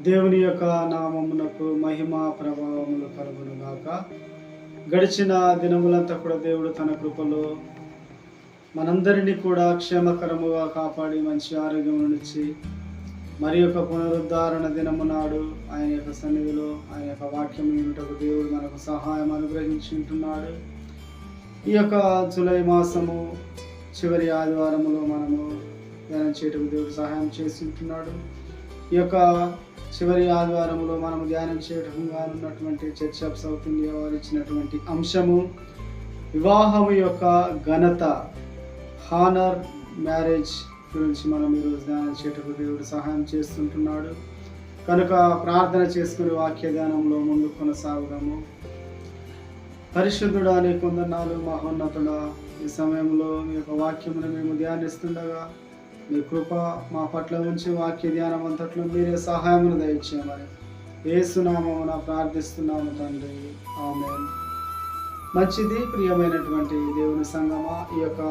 దేవుని యొక్క నామమునకు మహిమ ప్రభావములు కలుగును గాక. గడిచిన దినములంతా కూడా దేవుడు తన కృపలో మనందరినీ కూడా క్షేమకరముగా కాపాడి మంచి ఆరోగ్యమునిచ్చి మరి యొక్క పునరుద్ధరణ దినము నాడు ఆయన యొక్క సన్నిధిలో ఆయన యొక్క వాక్యం వినుటకు దేవుడు మనకు సహాయం అనుగ్రహించి ఉంటున్నాడు. ఈ యొక్క జూలై మాసము చివరి ఆదివారములో మనము ధ్యానం చేయటకు దేవుడు సహాయం చేసి ఉంటున్నాడు. ఈ యొక్క చివరి ఆదివారంలో మనం ధ్యానం చేయడంగా ఉన్నటువంటి చర్చ్ ఆఫ్ సౌత్ ఇండియా వారు ఇచ్చినటువంటి అంశము వివాహము యొక్క ఘనత, హానర్ మ్యారేజ్ గురించి మనం ఈరోజు ధ్యానం చేయటకు దేవుడు సహాయం చేస్తుంటున్నాడు. కనుక ప్రార్థన చేసుకుని వాక్య ధ్యానంలో ముందు కొనసాగుదాము. పరిశుద్ధుడా నీ కొందనాలు, మహోన్నతుడా, ఈ సమయంలో మీ యొక్క వాక్యమును మేము ధ్యానిస్తుండగా మీ కృప మా పట్ల ఉంచి వాక్య ధ్యానం అంతట్లో మీరే సహాయమును దయచేయమని యేసునామమున ప్రార్థిస్తున్నాము తండ్రి, ఆమేన్. మంచిది. ప్రియమైనటువంటి దేవుని సంగమా, ఈ యొక్క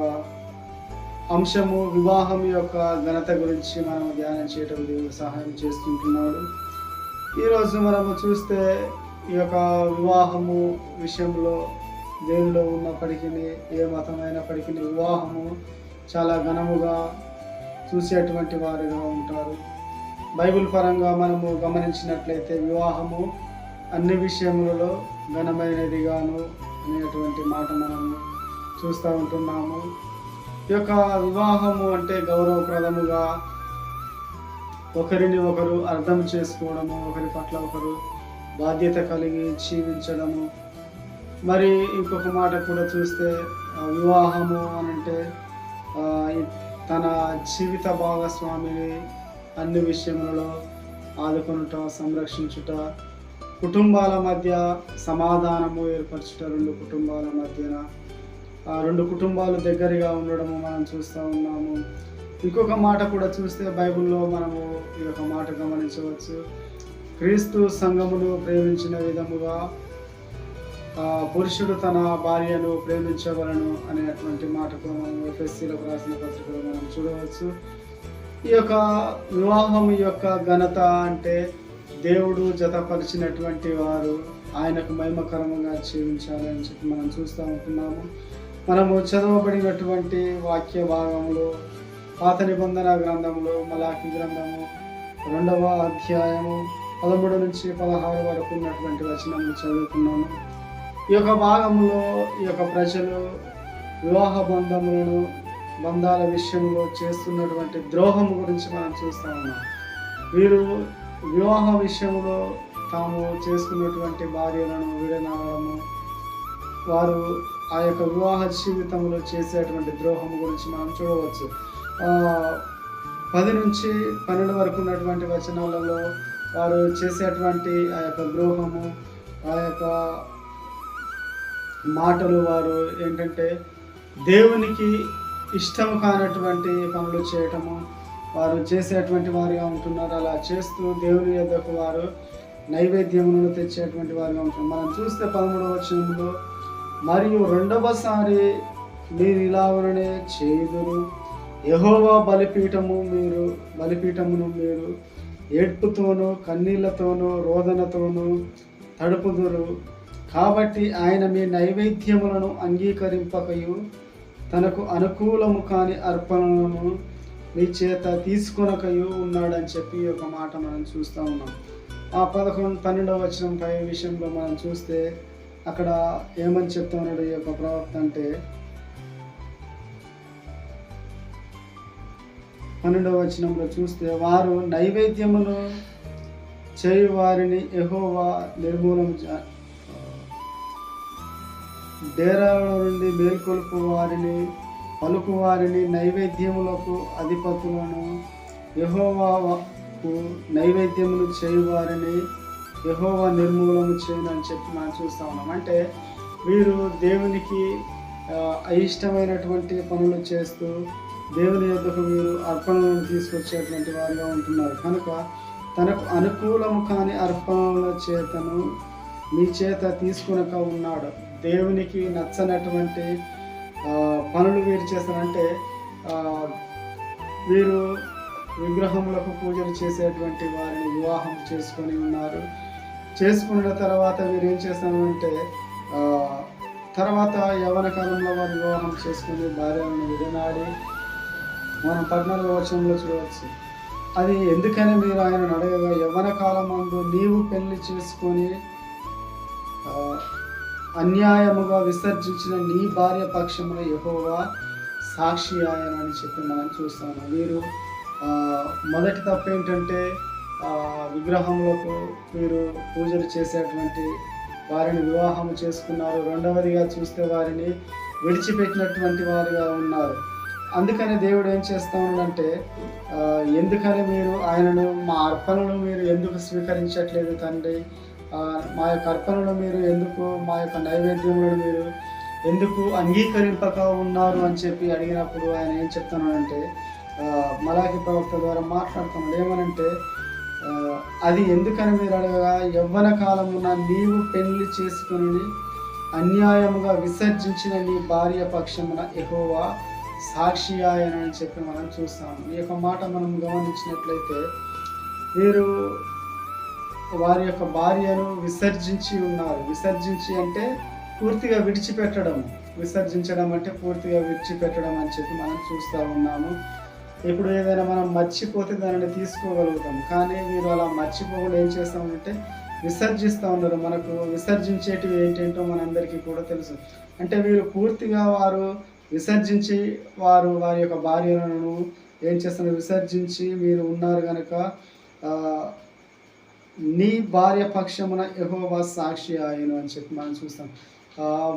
అంశము వివాహం యొక్క ఘనత గురించి మనం ధ్యానం చేయటం దేవుడు సహాయం చేస్తుంటున్నాడు. ఈరోజు మనము చూస్తే ఈ యొక్క వివాహము విషయంలో దేవునిలో ఉన్నప్పటికీ, ఏ మతమైనప్పటికీ వివాహము చాలా ఘనముగా చూసేటువంటి వారుగా ఉంటారు. బైబిల్ పరంగా మనము గమనించినట్లయితే వివాహము అన్ని విషయములలో ఘనమైనదిగాను అనేటువంటి మాట మనము చూస్తూ ఉంటున్నాము. ఈ యొక్క వివాహము అంటే గౌరవప్రదముగా ఒకరిని ఒకరు అర్థం చేసుకోవడము, ఒకరి పట్ల ఒకరు బాధ్యత కలిగి జీవించడము. మరి ఇంకొక మాట కూడా చూస్తే వివాహము అనంటే తన జీవిత భాగస్వామిని అన్ని విషయములలో ఆదుకొనుట, సంరక్షించుట, కుటుంబాల మధ్య సమాధానము ఏర్పరచుట, రెండు కుటుంబాల మధ్యన రెండు కుటుంబాలు దగ్గరగా ఉండడము మనం చూస్తూ ఉన్నాము. ఇంకొక మాట కూడా చూస్తే బైబిల్లో మనము ఈ యొక్క మాట గమనించవచ్చు. క్రీస్తు సంఘమును ప్రేమించిన విధముగా పురుషుడు తన భార్యను ప్రేమించవలను అనేటువంటి మాటకు మనం ఎఫెసీలకు రాసిన పత్రికలో మనం చూడవచ్చు. ఈ యొక్క వివాహం యొక్క ఘనత అంటే దేవుడు జతపరిచినటువంటి వారు ఆయనకు మహిమకరంగా జీవించాలని చెప్పి మనం చూస్తూ ఉంటున్నాము. మనము చదవబడినటువంటి వాక్య భాగంలో పాత నిబంధన గ్రంథంలో మలాకి గ్రంథము 2వ అధ్యాయము 13 నుంచి 16 వరకు ఉన్నటువంటి వచనములు చదువుకున్నాము. ఈ యొక్క భాగంలో ఈ యొక్క ప్రజలు వివాహ బంధాల విషయంలో చేస్తున్నటువంటి ద్రోహం గురించి మనం చూస్తూ ఉన్నాం. వీరు వివాహ విషయంలో తాము చేసుకున్నటువంటి భార్యలను విడనాడము, వారు ఆ యొక్క వివాహ జీవితంలో చేసేటువంటి ద్రోహం గురించి మనం చూడవచ్చు. 10 నుంచి 12 వరకు ఉన్నటువంటి వచనాలలో వారు చేసేటువంటి ఆ యొక్క ద్రోహము, ఆ యొక్క మాటలు, వారు ఏంటంటే దేవునికి ఇష్టం కానటువంటి పనులు చేయటము వారు చేసేటువంటి వారిగా ఉంటున్నారు. అలా చేస్తూ దేవుని యొద్దకు వారు నైవేద్యములను తెచ్చేటువంటి వారిగా ఉంటున్నారు. మనం చూస్తే 13వ వచనంలో, మరియు రెండవసారి మీరు ఇలాగనే చేయుదురు, యెహోవా బలిపీఠమును మీరు ఏడ్పుతోనూ కన్నీళ్లతోనూ రోదనతోనూ తడుపుదురు. కాబట్టి ఆయన మీ నైవేద్యములను అంగీకరింపకయు తనకు అనుకూలము కాని అర్పణలను మీ చేత తీసుకొనకయు ఉన్నాడని చెప్పి ఒక మాట మనం చూస్తూ ఉన్నాం. ఆ 12వ వచనం పై విషయంలో మనం చూస్తే అక్కడ ఏమని చెప్తున్నాడు ఈ యొక్క ప్రవక్త అంటే, 12వ వచనంలో చూస్తే, వారు నైవేద్యమును చేయు వారిని యెహోవా నిర్మూలన డేరాల నుండి మేల్కొల్పు వారిని, పలుకు వారిని, నైవేద్యములకు అధిపతులను, యెహోవాకు నైవేద్యములు చేయు వారిని యెహోవా నిర్మూలన చేయను అని చెప్పి మనం చూస్తూ ఉన్నాం. అంటే వీరు దేవునికి అయిష్టమైనటువంటి పనులు చేస్తూ దేవుని యొద్దకు వీరు అర్పణలను తీసుకొచ్చేటువంటి వారిగా ఉంటున్నారు. కనుక తనకు అనుకూలము కాని అర్పణల చేతను మీ చేత తీసుకొనక ఉన్నాడు. దేవునికి నచ్చనటువంటి పనులు వీరు చేస్తారంటే వీరు విగ్రహములకు పూజలు చేసేటువంటి వారిని వివాహం చేసుకొని ఉన్నారు. చేసుకున్న తర్వాత వీరు ఏం చేస్తామంటే తర్వాత యవ్వన కాలంలో వారు వివాహం చేసుకుని భార్యలను విడనాడి మనం 14వ వచనంలో చూడవచ్చు. అది ఎందుకని మీరు ఆయనను అడగగా, యవ్వన కాలమందు నీవు పెళ్లి చేసుకొని అన్యాయముగా విసర్జించిన నీ భార్య పక్షమున యెహోవా సాక్షి ఆయనని చెప్పి మనం చూస్తాము. వీరు మొదటి తప్పు ఏంటంటే విగ్రహములకు వీరు పూజలు చేసేటువంటి వారిని వివాహం చేసుకున్నారు. రెండవదిగా చూస్తే వారిని విడిచిపెట్టినటువంటి వారుగా ఉన్నారు. అందుకని దేవుడు ఏం చేస్తా ఉన్నాడంటే, ఎందుకని మీరు ఆయనను మా అర్పణలు మీరు ఎందుకు స్వీకరించట్లేదు తండ్రి, మా యొక్క అర్పణలు మీరు ఎందుకు, మా యొక్క నైవేద్యములను మీరు ఎందుకు అంగీకరింపక ఉన్నారు అని చెప్పి అడిగినప్పుడు ఆయన ఏం చెప్తున్నాడంటే, మలాకి ప్రవక్త ద్వారా మాట్లాడుతున్నాడు. ఏమనంటే, అది ఎందుకని మీరు అడగగా, యవ్వన కాలమున నీవు పెళ్లి చేసుకుని అన్యాయముగా విసర్జించిన నీ భార్య పక్షమున యెహోవా సాక్షి ఆయనని చెప్పి మనం చూస్తాము. ఈ యొక్క మాట మనం గమనించినట్లయితే, వీరు వారి యొక్క భార్యను విసర్జించి ఉన్నారు. విసర్జించి అంటే పూర్తిగా విడిచిపెట్టడం, విసర్జించడం అంటే పూర్తిగా విడిచిపెట్టడం అని చెప్పి మనం చూస్తూ ఉన్నాము. ఇప్పుడు ఏదైనా మనం మర్చిపోతే దానిని తీసుకోగలుగుతాం, కానీ వీరు అలా మర్చిపోకుండా ఏం చేస్తామంటే విసర్జిస్తూ ఉన్నారు. మనకు విసర్జించేటివి ఏంటంటో మనందరికీ కూడా తెలుసు. అంటే వీరు పూర్తిగా వారు విసర్జించి వారి యొక్క భార్యలను ఏం చేస్తున్నారు, విసర్జించి మీరు ఉన్నారు కనుక నీ భార్య పక్షమున యెహోవా సాక్షి ఆయను అని చెప్పి మనం చూస్తాం.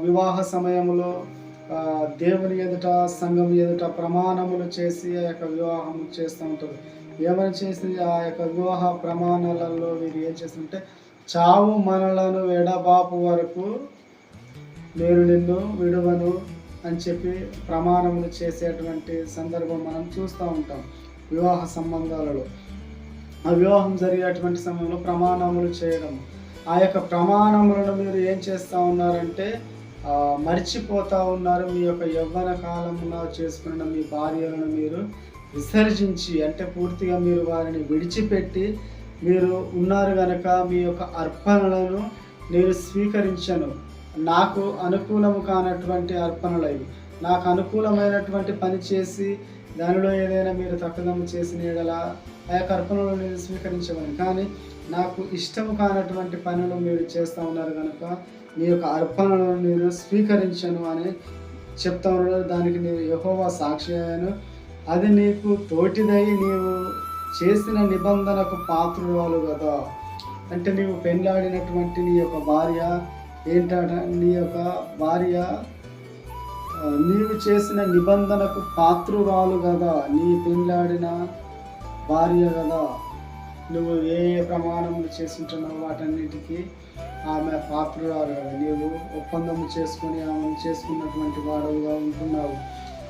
వివాహ సమయంలో దేవుని ఎదుట, సంఘం ఎదుట ప్రమాణములు చేసి ఆ యొక్క వివాహం చేస్తూ ఉంటారు. ఏమైనా చేసి ఆ యొక్క వివాహ ప్రమాణాలలో వీరు ఏం చేస్తుంటే, చావు మనలను ఎడబాపు వరకు నేను నిన్ను విడువను అని చెప్పి ప్రమాణములు చేసేటువంటి సందర్భం మనం చూస్తూ ఉంటాం వివాహ సంబంధాలలో. ఆ వివాహం జరిగేటువంటి సమయంలో ప్రమాణములు చేయడం, ఆ యొక్క ప్రమాణములను మీరు ఏం చేస్తూ ఉన్నారంటే మర్చిపోతూ ఉన్నారు. మీ యొక్క యవ్వన కాలమున చేసుకున్న మీ భార్యలను మీరు విసర్జించి, అంటే పూర్తిగా మీరు వారిని విడిచిపెట్టి మీరు ఉన్నారు కనుక మీ యొక్క అర్పణలను నేను స్వీకరించను, నాకు అనుకూలము కానటువంటి అర్పణలు అవి, నాకు అనుకూలమైనటువంటి పని చేసి దానిలో ఏదైనా మీరు తక్కువ చేసిన ఎడల ఆ యొక్క అర్పణలు నేను స్వీకరించమని, కానీ నాకు ఇష్టము కానటువంటి పనులు మీరు చేస్తూ ఉన్నారు కనుక మీ యొక్క అర్పణలను నేను స్వీకరించను అని చెప్తా ఉన్నారు. దానికి నేను యెహోవా సాక్షి అయ్యాను, అది నీకు తోటిదై నీవు చేసిన నిబంధనకు పాత్రురాలు కదా. అంటే నీవు పెళ్ళాడినటువంటి నీ యొక్క భార్య ఏంటంటే, నీ యొక్క భార్య నీవు చేసిన నిబంధనకు పాత్రురాలు కదా, నీ పెళ్ళాడిన భార్య కదా. నువ్వు ఏ ప్రమాణములు చేసింటున్నావు వాటన్నిటికీ ఆమె పాత్రురాలు కదా. నీవు ఒప్పందము చేసుకొని ఆమెను చేసుకున్నటువంటి వాడవుగా ఉంటున్నావు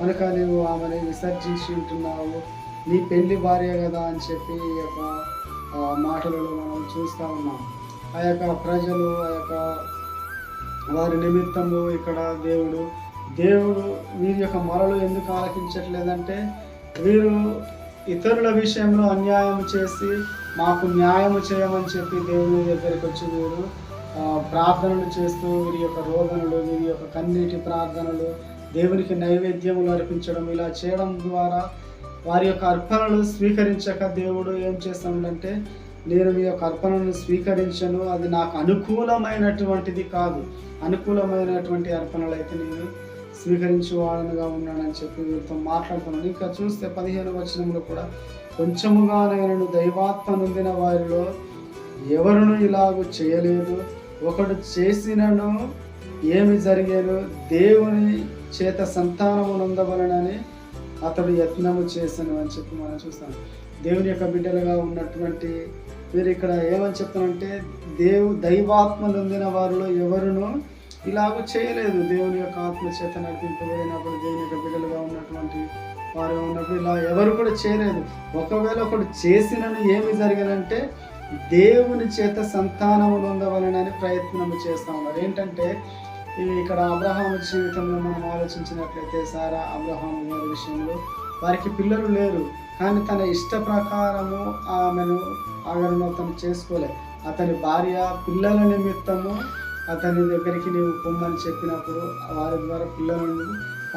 కనుక నీవు ఆమెను విసర్జించి ఉంటున్నావు, నీ పెళ్లి భార్య కదా అని చెప్పి ఈ యొక్క మాటలలో మనం చూస్తూ ఉన్నాం. ఆ యొక్క ప్రజలు ఆ యొక్క వారి నిమిత్తము ఇక్కడ దేవుడు వీరి యొక్క మొరలు ఎందుకు ఆలకించట్లేదంటే, వీరు ఇతరుల విషయంలో అన్యాయం చేసి మాకు న్యాయం చేయమని చెప్పి దేవుని దగ్గరికి వచ్చి వీరు ప్రార్థనలు చేస్తూ వీరి యొక్క రోదనలు, వీరి యొక్క కన్నీటి ప్రార్థనలు, దేవునికి నైవేద్యములు అర్పించడం, ఇలా చేయడం ద్వారా వారి యొక్క అర్పణలు స్వీకరించక దేవుడు ఏం చేస్తాడంటే, నేను మీ యొక్క అర్పణను స్వీకరించను, అది నాకు అనుకూలమైనటువంటిది కాదు, అనుకూలమైనటువంటి అర్పణలు అయితే నేను స్వీకరించేవాడనుగా ఉన్నానని చెప్పి వీరితో మాట్లాడుతున్నాను. ఇంకా చూస్తే 15వ వచనంలో కూడా, కొంచెముగా నేను దైవాత్మ నొందిన వారిలో ఎవరును ఇలాగూ చేయలేదు, ఒకడు చేసినను ఏమి జరిగేను, దేవుని చేత సంతానము నొందవలనని అతడు యత్నము చేశాను అని చెప్పి మనం చూస్తాం. దేవుని యొక్క బిడ్డలుగా ఉన్నటువంటి వీరు ఇక్కడ ఏమని చెప్తానంటే, దైవాత్మ నొందిన వారిలో ఎవరును ఇలాగూ చేయలేదు. దేవుని యొక్క ఆత్మ చేత నడిపింపబడినప్పుడు దేవుని యొక్క బిడ్డలుగా ఉన్నటువంటి వారు ఉన్నప్పుడు ఇలా ఎవరు కూడా చేయలేదు. ఒకవేళ ఒకడు చేసినను ఏమి జరిగేదంటే, దేవుని చేత సంతానము నొందవలనని ప్రయత్నము చేస్తూ ఉన్నారు. ఏంటంటే ఇక్కడ అబ్రహాము జీవితంలో మనం ఆలోచించినట్లయితే, సారా అబ్రహాము వారి విషయంలో వారికి పిల్లలు లేరు, కానీ తన ఇష్ట ప్రకారము ఆమెను అతను చేసుకోలే. అతని భార్య పిల్లల నిమిత్తము అతని దగ్గరికి నీవు పొమ్మని చెప్పినప్పుడు వారి ద్వారా పిల్లలను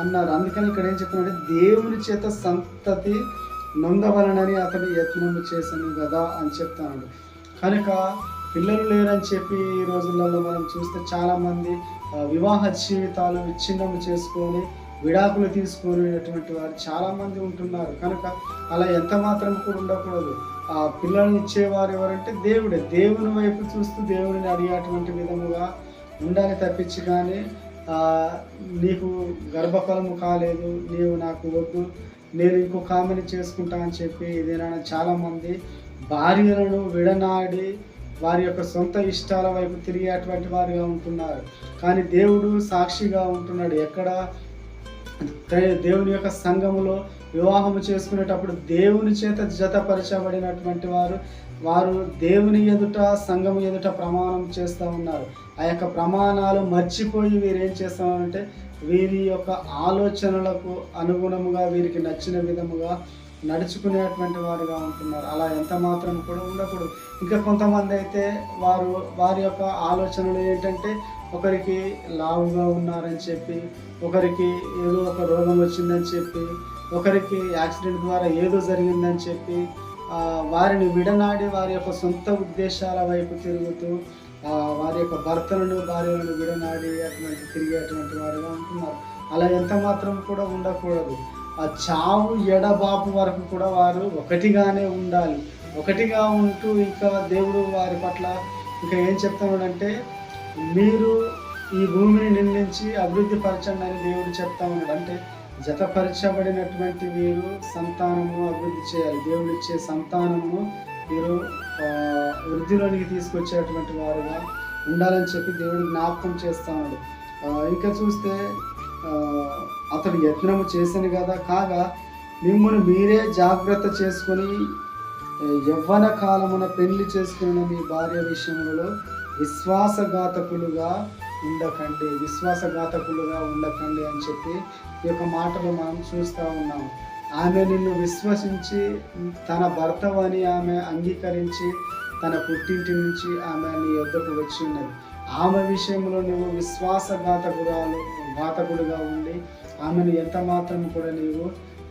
అన్నారు. అందుకని ఇక్కడ ఏం చెప్తున్నాడంటే దేవుని చేత సంతతి నొందవలనని అతడు యత్నము చేశాను కదా అని చెప్తాడు. కనుక పిల్లలు లేరని చెప్పి ఈ రోజులలో మనం చూస్తే చాలామంది వివాహ జీవితాలు విచ్ఛిన్నము చేసుకొని విడాకులు తీసుకునేటువంటి వారు చాలామంది ఉంటున్నారు. కనుక అలా ఎంత మాత్రం కూడా ఉండకూడదు. ఆ పిల్లల్ని ఇచ్చేవారు ఎవరంటే దేవుడే. దేవుని వైపు చూస్తూ దేవుడిని అడిగేటువంటి విధముగా ఉండాలి తప్పించి కానీ నీకు గర్భఫలము కాలేదు, నీవు నాకు వద్దు, నేను ఇంకొక ఆమెను చేసుకుంటా అని చెప్పి ఇదేనా చాలామంది భార్యలను విడనాడి వారి యొక్క సొంత ఇష్టాల వైపు తిరిగేటువంటి వారిగా ఉంటున్నారు. కానీ దేవుడు సాక్షిగా ఉంటున్నాడు. ఎక్కడ దేవుని యొక్క సంఘములో వివాహము చేసుకునేటప్పుడు దేవుని చేత జతపరచబడినటువంటి వారు దేవుని ఎదుట సంఘము ఎదుట ప్రమాణం చేస్తూ ఉన్నారు. ఆ యొక్క ప్రమాణాలు మర్చిపోయి వీరు ఏం చేస్తామంటే వీరి యొక్క ఆలోచనలకు అనుగుణముగా వీరికి నచ్చిన విధముగా నడుచుకునేటువంటి వారుగా ఉంటున్నారు. అలా ఎంత మాత్రం కూడా ఉండకూడదు. ఇంకా కొంతమంది అయితే వారి యొక్క ఆలోచనలు ఏంటంటే ఒకరికి లావుగా ఉన్నారని చెప్పి, ఒకరికి ఏదో ఒక రోగం వచ్చిందని చెప్పి, ఒకరికి యాక్సిడెంట్ ద్వారా ఏదో జరిగిందని చెప్పి వారిని విడనాడి వారి యొక్క సొంత ఉద్దేశాల వైపు తిరుగుతూ వారి యొక్క భర్తలను భార్యలను విడనాడి తిరిగేటువంటి వారుగా ఉంటున్నారు. అలా ఎంత మాత్రం కూడా ఉండకూడదు. ఆ చావు ఎడబాపు వరకు కూడా వారు ఒకటిగానే ఉండాలి. ఒకటిగా ఉంటూ ఇంకా దేవుడు వారి పట్ల ఇంకా ఏం చెప్తున్నాడంటే మీరు ఈ భూమిని నిర్మించి అభివృద్ధి పరచండి అని దేవుడు చెప్తా ఉన్నాడు. అంటే జతపరచబడినటువంటి వీరు సంతానము అభివృద్ధి చేయాలి. దేవుడు ఇచ్చే సంతానము వీరు వృద్ధిలోనికి తీసుకొచ్చేటువంటి వారుగా ఉండాలని చెప్పి దేవుడు జ్ఞాపకం చేస్తా ఉన్నాడు. ఇంకా చూస్తే అతడు యత్నము చేశాను కదా, కాగా మిమ్మల్ని మీరే జాగ్రత్త చేసుకొని యవ్వన కాలమున పెళ్లి చేసుకున్న మీ భార్య విషయంలో విశ్వాసఘాతకులుగా ఉండకండి అని చెప్పి ఈ యొక్క మాటలు మనం చూస్తూ ఉన్నాము. ఆమె నిన్ను విశ్వసించి తన భర్తవని ఆమె అంగీకరించి తన పుట్టింటి నుంచి ఆమె నీ యొద్దకు వచ్చి ఉన్నది. ఆమె విషయంలో నువ్వు ఘాతకుడుగా ఉండి ఆమెను ఎంత మాత్రం కూడా నీవు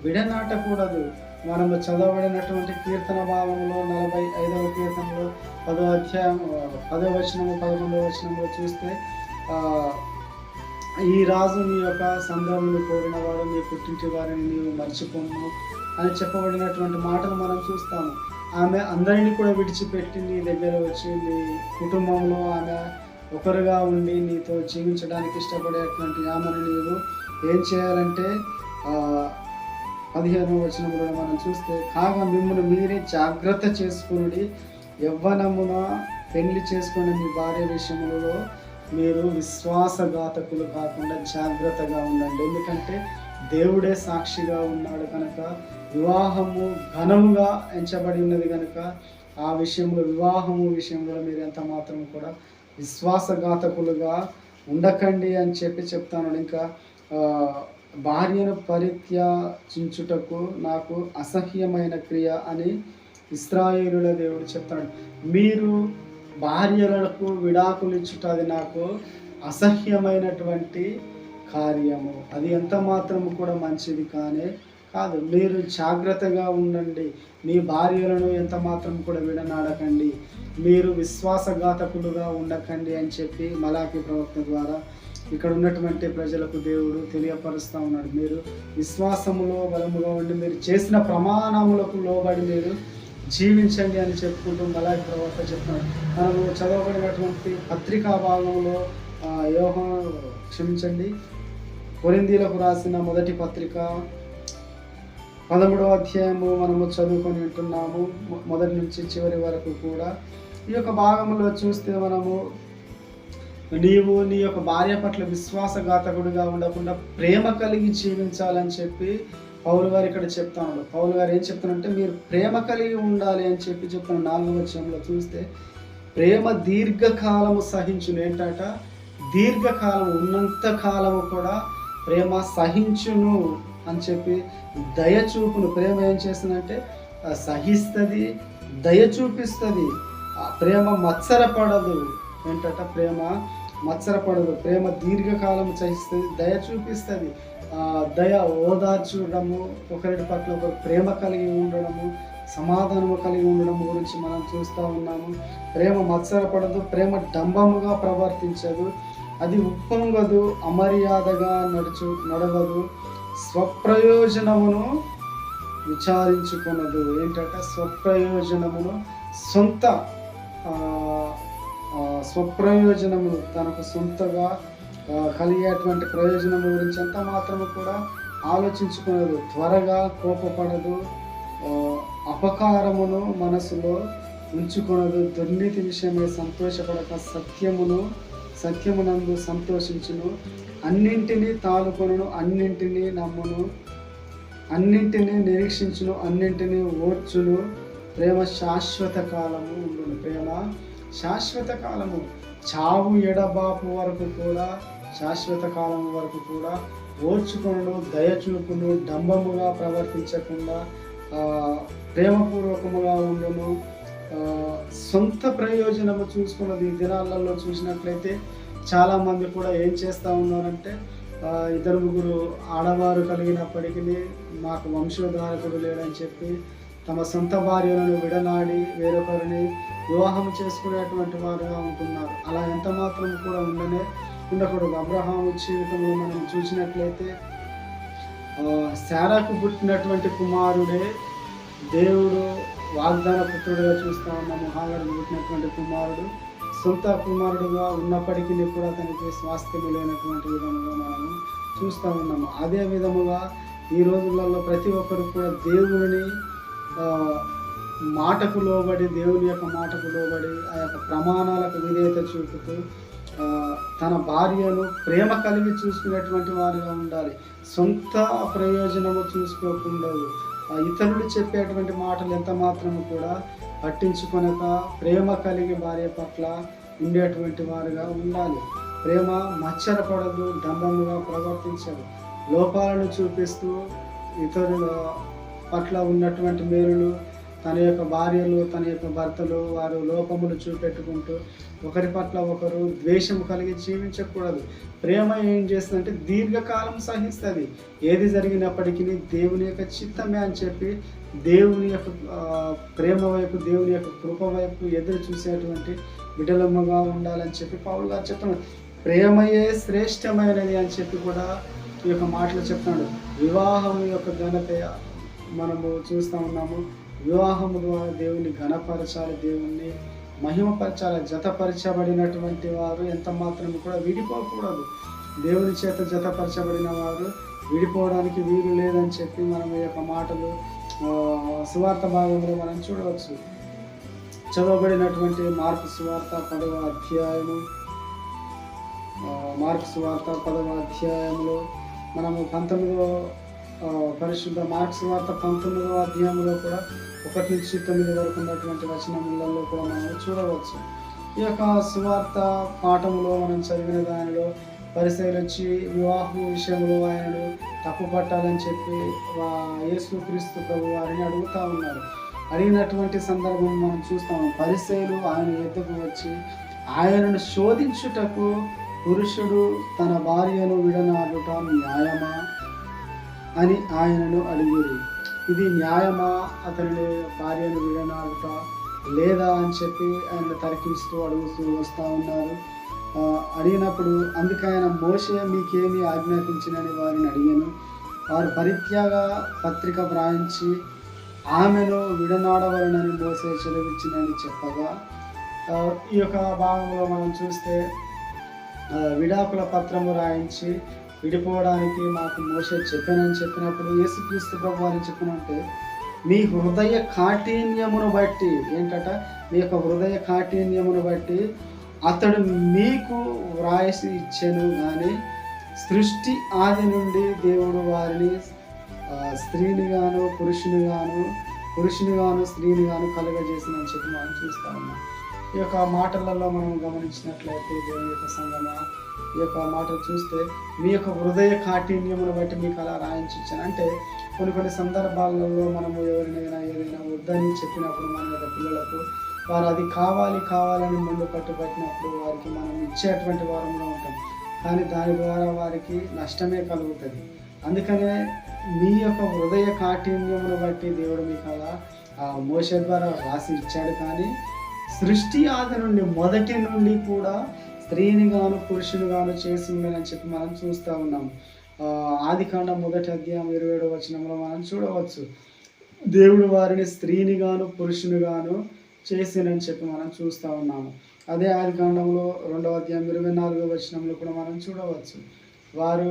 విడనాటకూడదు. మనము చదవబడినటువంటి కీర్తన భాగంలో 45వ కీర్తనలో 10వ అధ్యాయం 10వ వచనము 11వ వచనంలో చూస్తే ఈ రాజు నీ యొక్క సందర్భమును కోరినవాడు నీ పుట్టింటి వారిని నీవు మర్చిపోము అని చెప్పబడినటువంటి మాటలు మనం చూస్తాము. ఆమె అందరినీ కూడా విడిచిపెట్టి నీ దగ్గర వచ్చి నీ కుటుంబంలో ఆమె ఒకరుగా ఉండి నీతో జీవించడానికి ఇష్టపడేటువంటి ఆమెను నీవు ఏం చేయాలంటే 15వ వచనంలో మనం చూస్తే కాగా మిమ్మల్ని మీరే జాగ్రత్త చేసుకుని యవ్వనమున పెళ్లి చేసుకుని మీ భార్య విషయంలో మీరు విశ్వాసఘాతకులు కాకుండా జాగ్రత్తగా ఉండండి. ఎందుకంటే దేవుడే సాక్షిగా ఉన్నాడు కనుక వివాహము ఘనముగా ఎంచబడి ఉన్నది కనుక ఆ వివాహము విషయంలో మీరు ఎంత మాత్రం కూడా విశ్వాసఘాతకులుగా ఉండకండి అని చెప్పి చెప్తాను. ఇంకా భార్యను పరిత్యజించుటకు నాకు అసహ్యమైన క్రియ అని ఇశ్రాయేలుల దేవుడు చెప్తాడు. మీరు భార్యలకు విడాకులు ఇచ్చుట అది నాకు అసహ్యమైనటువంటి కార్యము, అది ఎంత మాత్రము కూడా మంచిది కాదు. మీరు జాగ్రత్తగా ఉండండి, మీ భార్యలను ఎంత మాత్రం కూడా విడనాడకండి, మీరు విశ్వాసఘాతకులుగా ఉండకండి అని చెప్పి మలాకి ప్రవక్త ద్వారా ఇక్కడ ఉన్నటువంటి ప్రజలకు దేవుడు తెలియపరుస్తూ ఉన్నాడు. మీరు విశ్వాసములో బలముగా ఉండి మీరు చేసిన ప్రమాణములకు లోబడి మీరు జీవించండి అని చెప్పుకుంటూ మలాకి ప్రవక్త చెప్తున్నాడు. మనము చదవబడినటువంటి పత్రికా భాగంలో కొరింథీయులకు రాసిన మొదటి పత్రిక 13వ అధ్యాయము మనము చదువుకొని వింటున్నాము. మొదటి నుంచి చివరి వరకు కూడా ఈ యొక్క భాగంలో చూస్తే మనము నీవు నీ యొక్క భార్య పట్ల విశ్వాసఘాతకుడిగా ఉండకుండా ప్రేమ కలిగి జీవించాలని చెప్పి పౌలు గారు ఇక్కడ చెప్తాడు. పౌలు గారు ఏం చెప్తానంటే మీరు ప్రేమ కలిగి ఉండాలి అని చెప్పి చెప్తాను. 4వ వచనంలో చూస్తే ప్రేమ దీర్ఘకాలము సహించును. ఏంటట? దీర్ఘకాలం ఉన్నంత కాలము కూడా ప్రేమ సహించును అని చెప్పి దయ చూపును, ప్రేమ ఏం చేస్తుందంటే సహిస్తుంది, దయ చూపిస్తుంది. ప్రేమ మత్సరపడదు. ఏంటట ప్రేమ మత్సరపడదు, ప్రేమ దీర్ఘకాలం సహిస్తుంది, దయ చూపిస్తుంది. దయ ఓదార్చడము, ఒకరి పట్ల ఒకరు ప్రేమ కలిగి ఉండడము, సమాధానము కలిగి ఉండడం గురించి మనం చూస్తూ ఉన్నాము. ప్రేమ మత్సరపడదు, ప్రేమ డంబముగా ప్రవర్తించదు, అది ఉప్పొంగదు, అమర్యాదగా నడవదు, స్వప్రయోజనమును విచారించుకొనదు. ఏంటంటే స్వప్రయోజనమును, సొంత స్వప్రయోజనమును, తనకు సొంతగా కలిగేటువంటి ప్రయోజనము గురించి ఎంత మాత్రము కూడా ఆలోచించుకునదు, త్వరగా కోపపడదు, అపకారమును మనసులో ఉంచుకొనదు, దుర్నీతి విషయమై సంతోషపడక సత్యమునందు సంతోషించును, అన్నింటినీ తాలుకొనును, అన్నింటినీ నమ్మును, అన్నింటినీ నిరీక్షించును, అన్నింటినీ ఓర్చును. ప్రేమ శాశ్వత కాలము ఉండును. ప్రేమ శాశ్వత కాలము, చావు ఎడబాపు వరకు కూడా, శాశ్వత కాలం వరకు కూడా ఓర్చుకొనును, దయచూపును, డంబముగా ప్రవర్తించకుండా ప్రేమపూర్వకముగా ఉండును, సొంత ప్రయోజనము చూసుకున్నది. ఈ దినాలలో చూసినట్లయితే చాలామంది కూడా ఏం చేస్తూ ఉన్నారంటే, ఇద్దరు ముగ్గురు ఆడవారు కలిగినప్పటికీ మాకు వంశోద్ధారకుడు లేడని చెప్పి తమ సొంత భార్యలను విడనాడి వేరొకరిని వివాహం చేసుకునేటువంటి వారుగా ఉంటున్నారు. అలా ఎంత మాత్రం కూడా ఉండకూడదు. అబ్రహాము జీవితంలో మనం చూసినట్లయితే శారాకు పుట్టినటువంటి కుమారుడే దేవుడు వాగ్దాన పుత్రుడుగా చూస్తూ ఉన్నాము. హాగరుకు పుట్టినటువంటి కుమారుడు సొంత కుమారుడుగా ఉన్నప్పటికీ కూడా తనకి స్వాస్థ్యము లేనటువంటి విధముగా మనము చూస్తూ ఉన్నాము. అదే విధముగా ఈ రోజులలో ప్రతి ఒక్కరు కూడా దేవుని మాటకు లోబడి, దేవుని యొక్క మాటకు లోబడి, ఆ యొక్క ప్రమాణాలకు విధేయత చూపుతూ తన భార్యను ప్రేమ కలిగి చూసుకునేటువంటి వారిగా ఉండాలి. సొంత ప్రయోజనము చూసుకోకుండా ఇతరులు చెప్పేటువంటి మాటలు ఎంత మాత్రము కూడా పట్టించుకొనక ప్రేమ కలిగి భార్య పట్ల ఉండేటువంటి వారుగా ఉండాలి. ప్రేమ మచ్చరపడదు, డంబముగా ప్రవర్తించదు, లోపాలను చూపిస్తూ ఇతరుల పట్ల ఉన్నటువంటి మేలులు, తన యొక్క భార్యలు, తన యొక్క భర్తలు వారు లోపములు చూపెట్టుకుంటూ ఒకరి పట్ల ఒకరు ద్వేషం కలిగి జీవించకూడదు. ప్రేమ ఏం చేస్తుందంటే దీర్ఘకాలం సహిస్తుంది. ఏది జరిగినప్పటికీ దేవుని యొక్క చిత్తమే అని చెప్పి దేవుని యొక్క ప్రేమ వైపు, దేవుని యొక్క కృప వైపు ఎదురు చూసేటువంటి విడలమ్మగా ఉండాలని చెప్పి పౌలు గారు చెప్తున్నాడు. ప్రేమయే శ్రేష్టమైనది అని చెప్పి కూడా ఈ యొక్క మాటలు చెప్తున్నాడు. వివాహం యొక్క ఘనత మనము చూస్తూ ఉన్నాము. వివాహము ద్వారా దేవుని ఘనపరచాలి, దేవుణ్ణి మహిమపరచాలి. జతపరచబడినటువంటి వారు ఎంత మాత్రం కూడా విడిపోకూడదు. దేవుని చేత జతపరచబడిన వారు విడిపోవడానికి వీలు లేదని చెప్పి మనం ఈ యొక్క మాటలు సువార్త భాగంలో మనం చూడవచ్చు. చదవబడినటువంటి మార్కు సువార్త 10వ అధ్యాయము, మార్కు సువార్త 10వ అధ్యాయంలో మనము 19వ పరిశుద్ధ మార్కు సువార్త 19వ అధ్యాయంలో కూడా 1 నుంచి 9 వరకు ఉన్నటువంటి వచనములలో కూడా మనం చూడవచ్చు. ఈ యొక్క సువార్త పాఠములో మనం చదివిన దానిలో పరిసయ్యులు వచ్చి వివాహం విషయంలో ఆయనను తప్పు పట్టాలని చెప్పి యేసుక్రీస్తు ప్రభు వారిని అడుగుతూ ఉన్నారు. అడిగినటువంటి సందర్భం మనం చూస్తాము. పరిసయ్యులు ఆయన ఎద్దుకు వచ్చి ఆయనను శోధించుటకు, పురుషుడు తన భార్యను విడనాడుట న్యాయమా అని ఆయనను అడిగిరి. ఇది న్యాయమా, అతని భార్యను విడనాడుట లేదా అని చెప్పి ఆయన తర్కిస్తూ అడుగుతూ వస్తూ ఉన్నారు. అడిగినప్పుడు అందుకు ఆయన మోషే మీకేమి ఆజ్ఞాపించినని వారిని అడిగాను. వారు పరిత్యాగ పత్రిక వ్రాయించి ఆమెను విడనాడవలనని మోషే చెలవిచ్చినని చెప్పగా, ఈ యొక్క భాగంలో మనం చూస్తే విడాకుల పత్రము రాయించి విడిపోవడానికి మాకు మోషే చెప్పానని చెప్పినప్పుడు యేసుక్రీస్తు ప్రభు వారిని చెప్పినంటే మీ హృదయ కాఠిన్యమును బట్టి, ఏంటట మీ యొక్క హృదయ కాఠిన్యమును బట్టి అతడు మీకు వ్రాయసి ఇచ్చాను. కానీ సృష్టి ఆది నుండి దేవుడు వారిని స్త్రీని గాను పురుషుని గాను పురుషుని గాను స్త్రీని గాను కలుగజేసిందని చెప్పి మనం చూస్తా ఉన్నాం. ఈ యొక్క మాటలలో మనం గమనించినట్లయితే దేవుని యొక్క సంగమా, ఈ యొక్క మాటలు చూస్తే మీ యొక్క హృదయ కాఠిన్యమును బట్టి మీకు అలా రాయించాను. అంటే కొన్ని సందర్భాలలో మనము ఎవరినైనా ఏదైనా వద్దని చెప్పినప్పుడు మన యొక్క పిల్లలకు వారు అది కావాలని ముందు పట్టుబట్టినప్పుడు వారికి మనం ఇచ్చేటువంటి వారంగా ఉంటాం, కానీ దాని ద్వారా వారికి నష్టమే కలుగుతుంది. అందుకనే మీ యొక్క హృదయ కాఠిన్యమును బట్టి దేవుడు మీకు అలా మోషే ద్వారా రాసి ఇచ్చాడు. కానీ సృష్టి ఆది నుండి మొదటి నుండి కూడా స్త్రీని గాను పురుషుని గాను చేసి ఉండని చెప్పి మనం చూస్తూ ఉన్నాం. ఆదికాండం 1వ అధ్యాయం 27వ వచనంలో మనం చూడవచ్చు, దేవుడు వారిని స్త్రీని గాను పురుషుని గాను చేసినని చెప్పి మనం చూస్తూ ఉన్నాము. అదే ఆదికాండంలో 2వ అధ్యాయం 24వ వచనంలో కూడా మనం చూడవచ్చు, వారు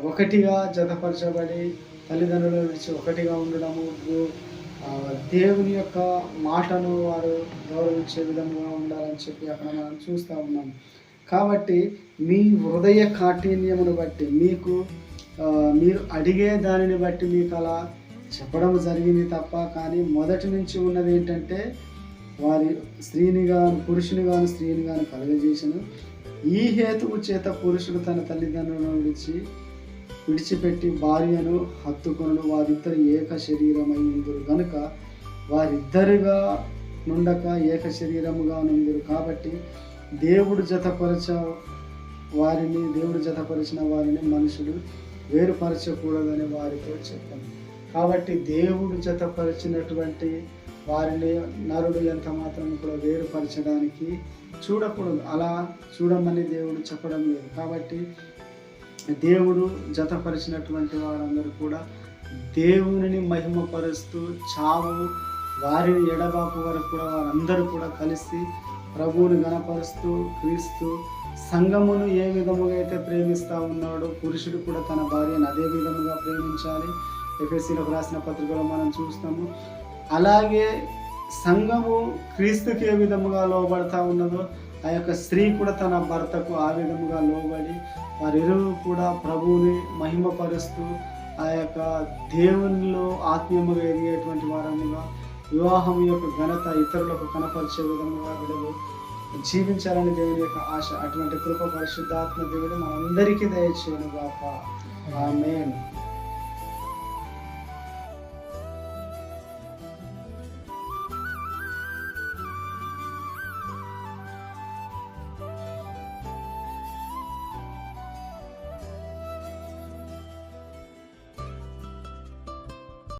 ఒకటిగా జతపరచబడి తల్లిదండ్రుల విడిచి ఒకటిగా ఉండడము, దేవుని యొక్క మాటను వారు గౌరవించే విధంగా ఉండాలని చెప్పి అక్కడ మనం చూస్తూ ఉన్నాము. కాబట్టి మీ హృదయ కాఠిన్యమును బట్టి మీరు అడిగే దానిని బట్టి మీకు అలా చెప్పడం జరిగింది తప్ప, కానీ మొదటి నుంచి ఉన్నది ఏంటంటే వారి స్త్రీని గాను పురుషుని గాను స్త్రీని గాను కలుగజేసను. ఈ హేతువు చేత పురుషుడు తన తల్లిదండ్రులను విడిచిపెట్టి భార్యను హత్తుకొను, వారిద్దరు ఏక శరీరమై ఉందురు గనుక వారిద్దరుగా నుండక ఏక శరీరముగా నుందురు. కాబట్టి దేవుడు జతపరిచిన వారిని మనుషుడు వేరుపరచకూడదని వారితో చెప్పాను. కాబట్టి దేవుడు జతపరిచినటువంటి వారిని నరుడు ఎంత మాత్రం కూడా వేరుపరచడానికి చూడకూడదు. అలా చూడమని దేవుడు చెప్పడం లేదు. కాబట్టి దేవుడు జతపరిచినటువంటి వారందరూ కూడా దేవునిని మహిమపరుస్తూ చావు వారిని ఎడబాపు వరకు కూడా వారందరూ కూడా కలిసి ప్రభువుని గణపరుస్తూ క్రీస్తు సంఘమును ఏ విధముగా అయితే ప్రేమిస్తూ ఉన్నాడో పురుషుడు కూడా తన భార్యను అదే విధముగా ప్రేమించాలి. ఎఫెసీలకు రాసిన పత్రికలో మనం చూస్తాము. అలాగే సంఘము క్రీస్తుకి ఏ విధముగా లోబడతా ఉన్నదో ఆ యొక్క స్త్రీ కూడా తన భర్తకు ఆ విధముగా లోబడి వారిరువురు కూడా ప్రభువుని మహిమపరుస్తూ ఆ యొక్క దేవునిలో ఆత్మీయముగా ఎదిగేటువంటి వారముగా వివాహం యొక్క ఘనత ఇతరులకు కనపరిచే విధముగా వీళ్ళు జీవించాలని దేవుని యొక్క ఆశ. అటువంటి కృప పరిశుద్ధాత్మ దేవుడు మనందరికీ దయచేయును గాక. ఆమేన్.